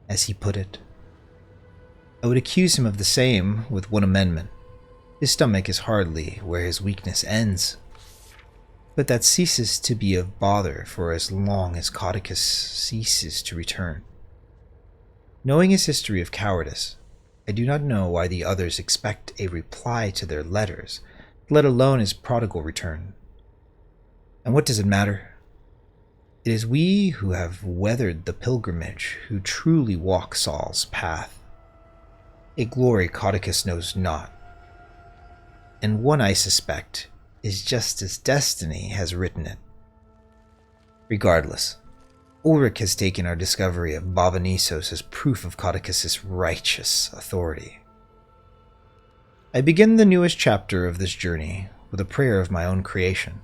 as he put it. I would accuse him of the same with one amendment. His stomach is hardly where his weakness ends. But that ceases to be of bother for as long as Codicus ceases to return. Knowing his history of cowardice, I do not know why the others expect a reply to their letters, let alone his prodigal return. And what does it matter? It is we who have weathered the pilgrimage who truly walk Saul's path. A glory Codicus knows not, and one I suspect is just as destiny has written it. Regardless, Ulrich has taken our discovery of Bavanisos as proof of Codicus' righteous authority. I begin the newest chapter of this journey with a prayer of my own creation.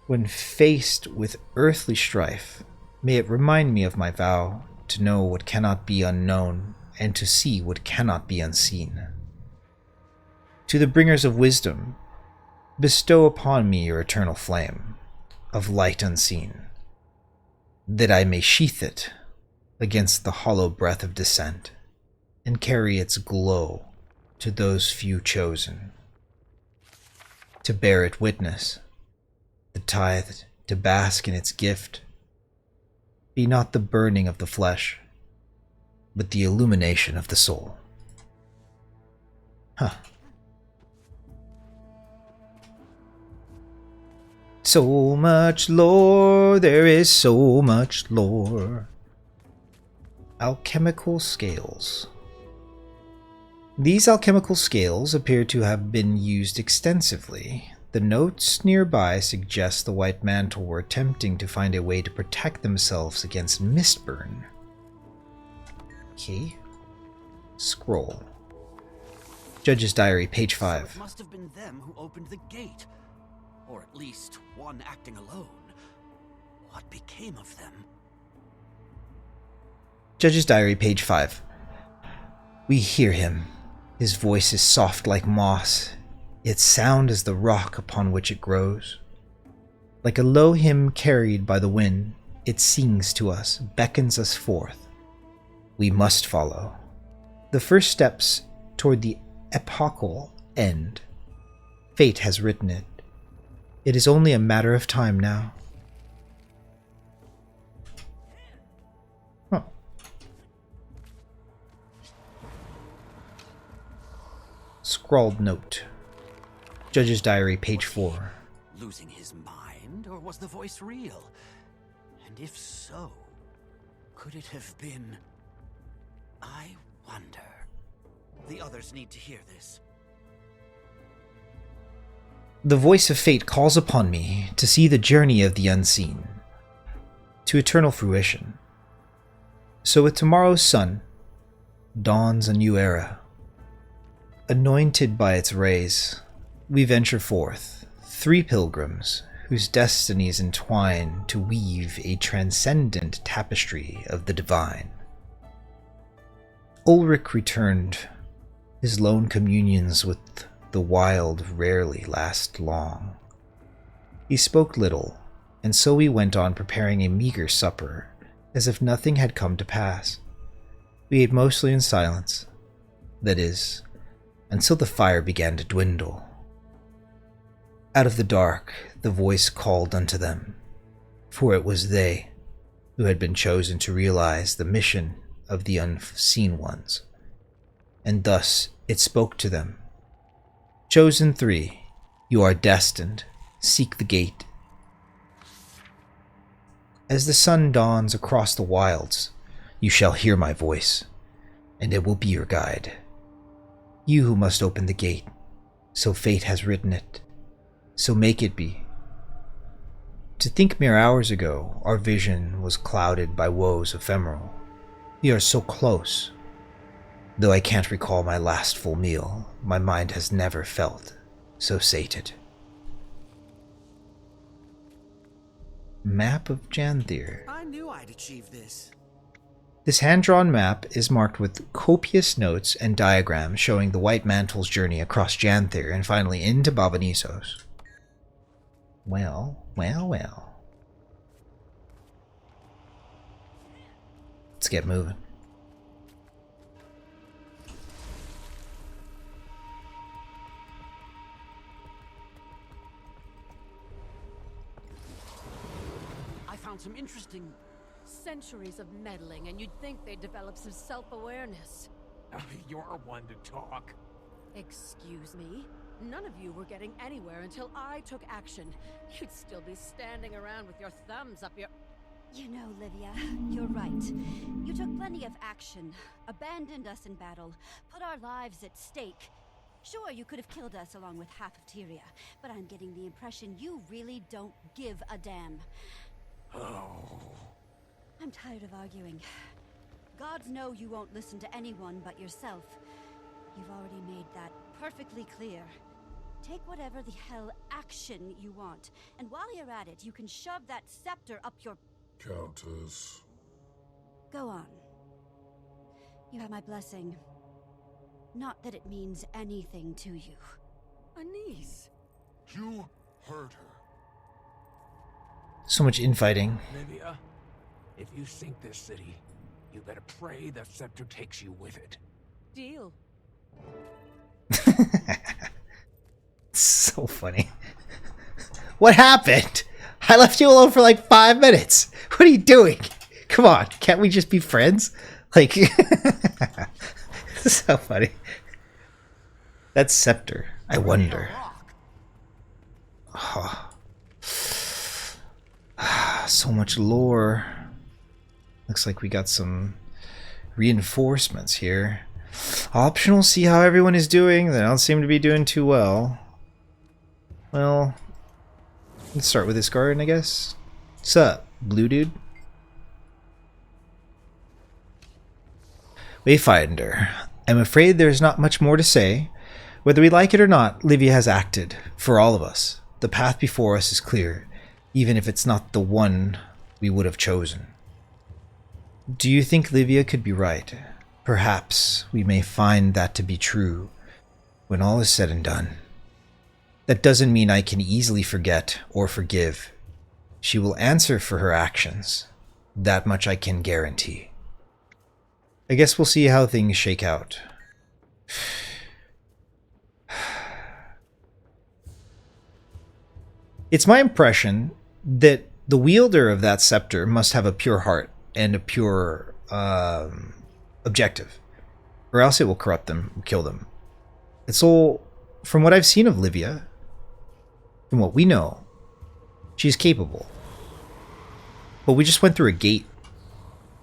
When faced with earthly strife, may it remind me of my vow to know what cannot be unknown and to see what cannot be unseen. To the bringers of wisdom, bestow upon me your eternal flame of light unseen, that I may sheath it against the hollow breath of dissent and carry its glow to those few chosen. To bear it witness, the tithe to bask in its gift, be not the burning of the flesh, but the illumination of the soul. So much lore, there is so much lore. Alchemical scales. These alchemical scales appear to have been used extensively. The notes nearby suggest the White Mantle were attempting to find a way to protect themselves against mistburn. Okay. Scroll. Judge's Diary, page 5. So it must have been them who opened the gate. Or at least one acting alone. What became of them? Judge's Diary, page 5. We hear him. His voice is soft like moss, its sound is the rock upon which it grows. Like a low hymn carried by the wind, it sings to us, beckons us forth. We must follow. The first steps toward the epochal end. Fate has written it. It is only a matter of time now. Huh. Scrawled note. Judge's Diary, page 4. Losing his mind, or was the voice real? And if so, could it have been... I wonder. The others need to hear this. The voice of fate calls upon me to see the journey of the unseen, to eternal fruition. So with tomorrow's sun, dawns a new era. Anointed by its rays, we venture forth, 3 pilgrims whose destinies entwine to weave a transcendent tapestry of the divine. Ulrich returned. His lone communions with the wild rarely last long. He spoke little, and so we went on preparing a meager supper, as if nothing had come to pass. We ate mostly in silence, that is, until the fire began to dwindle. Out of the dark, the voice called unto them, for it was they who had been chosen to realize the mission of the unseen ones. And thus it spoke to them. Chosen 3, you are destined. Seek the gate. As the sun dawns across the wilds, you shall hear my voice, and it will be your guide. You who must open the gate, so fate has written it, so make it be. To think mere hours ago, our vision was clouded by woes ephemeral. We are so close. Though I can't recall my last full meal, my mind has never felt so sated. Map of Janthir. I knew I'd achieve this. This hand-drawn map is marked with copious notes and diagrams showing the White Mantle's journey across Janthir and finally into Bavanisos. Well. Let's get moving. interesting. Centuries of meddling, and you'd think they'd develop some self-awareness. You're one to talk. Excuse me? None of you were getting anywhere until I took action. You'd still be standing around with your thumbs up your... You know, Livia, you're right. You took plenty of action, abandoned us in battle, put our lives at stake. Sure, you could have killed us along with half of Tyria, but I'm getting the impression you really don't give a damn. Oh. I'm tired of arguing. Gods know you won't listen to anyone but yourself. You've already made that perfectly clear. Take whatever the hell action you want, and while you're at it, you can shove that scepter up your... Countess. Go on. You have my blessing. Not that it means anything to you. Anise. You heard her. So much infighting. Livia, if you sink this city, you better pray the scepter takes you with it. Deal. So funny. What happened? I left you alone for like 5 minutes. What are you doing? Come on, can't we just be friends? Like, so funny. That scepter, I wonder. Oh. So much lore. Looks like we got some reinforcements here. Optional, see how everyone is doing. They don't seem to be doing too well. Well, let's start with this garden, I guess. Sup, blue dude? Wayfinder. I'm afraid there's not much more to say. Whether we like it or not, Livia has acted. For all of us. The path before us is clear, even if it's not the one we would have chosen. Do you think Livia could be right? Perhaps we may find that to be true when all is said and done. That doesn't mean I can easily forget or forgive. She will answer for her actions. That much I can guarantee. I guess we'll see how things shake out. It's my impression that the wielder of that scepter must have a pure heart and a pure objective, or else it will corrupt them, kill them. It's all, from what I've seen of Livia, from what we know, she's capable. But we just went through a gate,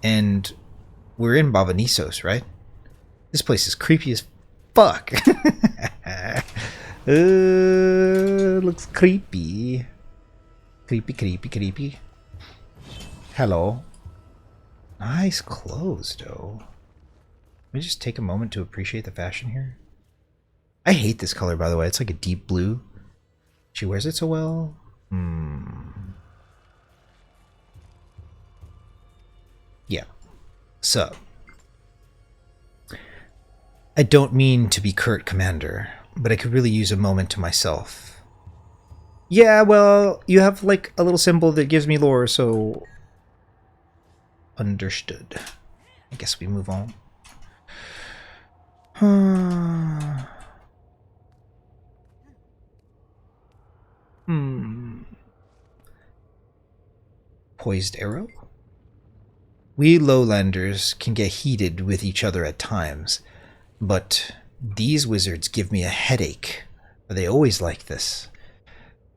and we're in Bavanisos, right? This place is creepy as fuck. Looks creepy. Creepy, creepy, creepy. Hello. Nice clothes, though. Let me just take a moment to appreciate the fashion here. I hate this color, by the way. It's like a deep blue. She wears it so well. Yeah. So. I don't mean to be curt, Commander, but I could really use a moment to myself. Yeah, well, you have like a little symbol that gives me lore, so... Understood. I guess we move on. Poised arrow? We lowlanders can get heated with each other at times, but these wizards give me a headache. Are they always like this?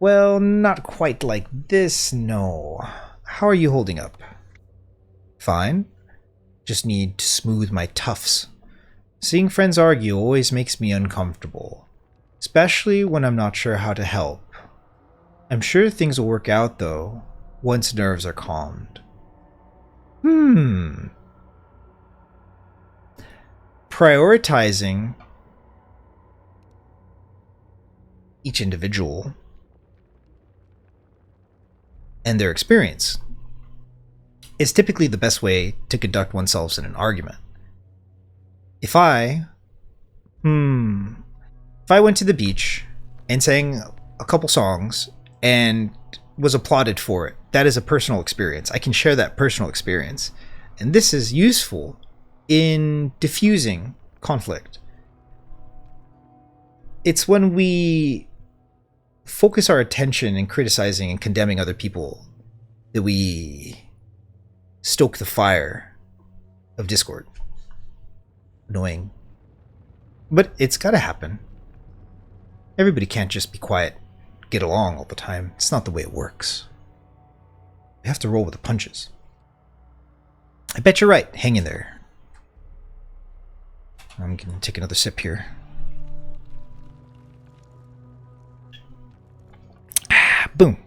Well, not quite like this, no. How are you holding up? Fine. Just need to smooth my tufts. Seeing friends argue always makes me uncomfortable, especially when I'm not sure how to help. I'm sure things will work out, though, once nerves are calmed. Prioritizing each individual and their experience is typically the best way to conduct oneself in an argument. If I went to the beach and sang a couple songs and was applauded for it, that is a personal experience. I can share that personal experience. And this is useful in diffusing conflict. It's when we focus our attention in criticizing and condemning other people that we stoke the fire of discord. Annoying. But it's gotta happen. Everybody can't just be quiet, get along all the time. It's not the way it works. You have to roll with the punches. I bet you're right. Hang in there. I'm gonna take another sip here. Boom.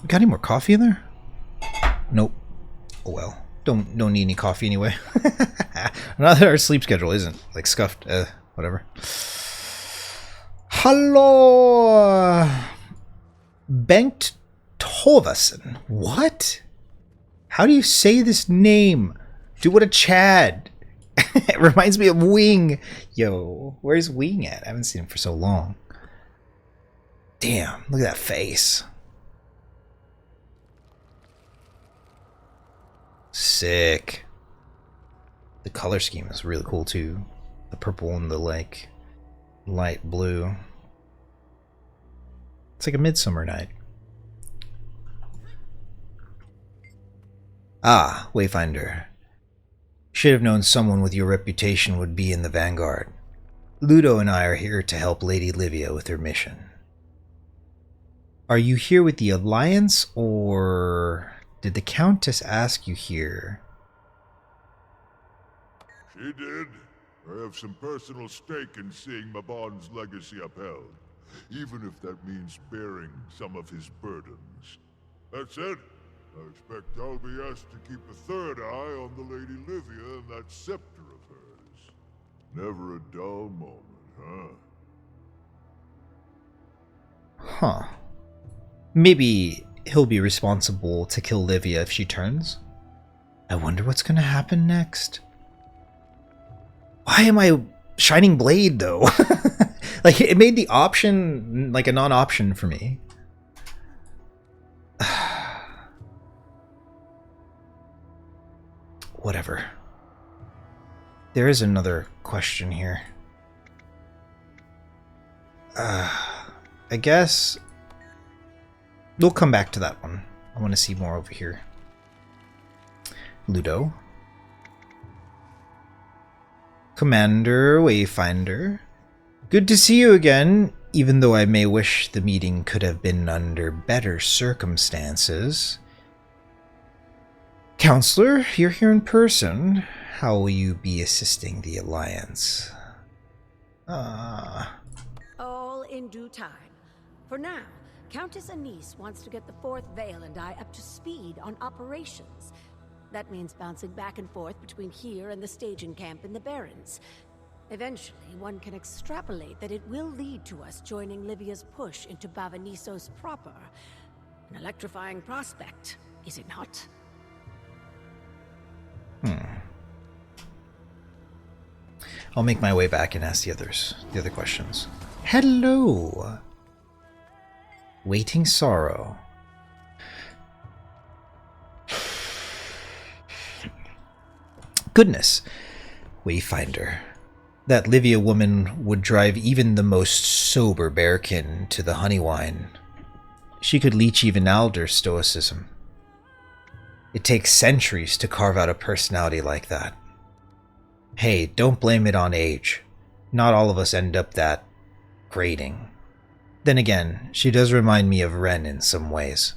Got any more coffee in there? Nope. Oh well. Don't need any coffee anyway. Not that our sleep schedule isn't like scuffed. Whatever. Hello, Bengt Tolvason. What? How do you say this name? Dude, what a Chad. It reminds me of Wing. Yo, where's Wing at? I haven't seen him for so long. Damn, look at that face. Sick. The color scheme is really cool too. The purple and the like light blue. It's like a midsummer night. Ah, Wayfinder. Should have known someone with your reputation would be in the vanguard. Ludo and I are here to help Lady Livia with her mission. Are you here with the Alliance, or did the Countess ask you here? She did. I have some personal stake in seeing Mabon's legacy upheld, even if that means bearing some of his burdens. That said, I expect I'll be asked to keep a third eye on the Lady Livia and that scepter of hers. Never a dull moment, huh? Huh. Maybe he'll be responsible to kill Livia if she turns? I wonder what's gonna happen next. Why am I Shining Blade, though? Like, it made the option, like, a non-option for me. Whatever. There is another question here. I guess we'll come back to that one. I want to see more over here. Ludo. Commander Wayfinder. Good to see you again, even though I may wish the meeting could have been under better circumstances. Counselor, you're here in person. How will you be assisting the Alliance? All in due time. For now, Countess Anise wants to get the Fourth Veil and I up to speed on operations. That means bouncing back and forth between here and the staging camp in the Barrens. Eventually, one can extrapolate that it will lead to us joining Livia's push into Bavanisos proper. An electrifying prospect, is it not? I'll make my way back and ask the other questions. Hello. Waiting Sorrow. Goodness. Wayfinder. That Livia woman would drive even the most sober bearkin to the honey wine. She could leech even Alder's stoicism. It takes centuries to carve out a personality like that. Hey, don't blame it on age. Not all of us end up that grating. Then again, she does remind me of Ren in some ways.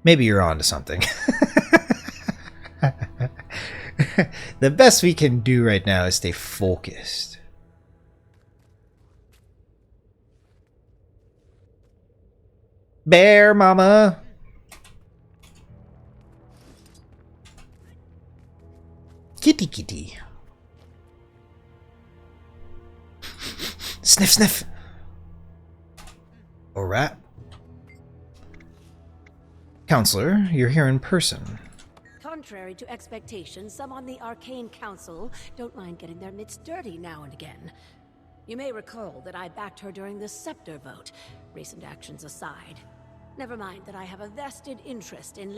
Maybe you're onto something. The best we can do right now is stay focused. Bear mama! Kitty kitty. Sniff sniff. Alright. Counselor, you're here in person. Contrary to expectations, some on the Arcane Council don't mind getting their mitts dirty now and again. You may recall that I backed her during the Scepter vote, recent actions aside. Never mind that I have a vested interest in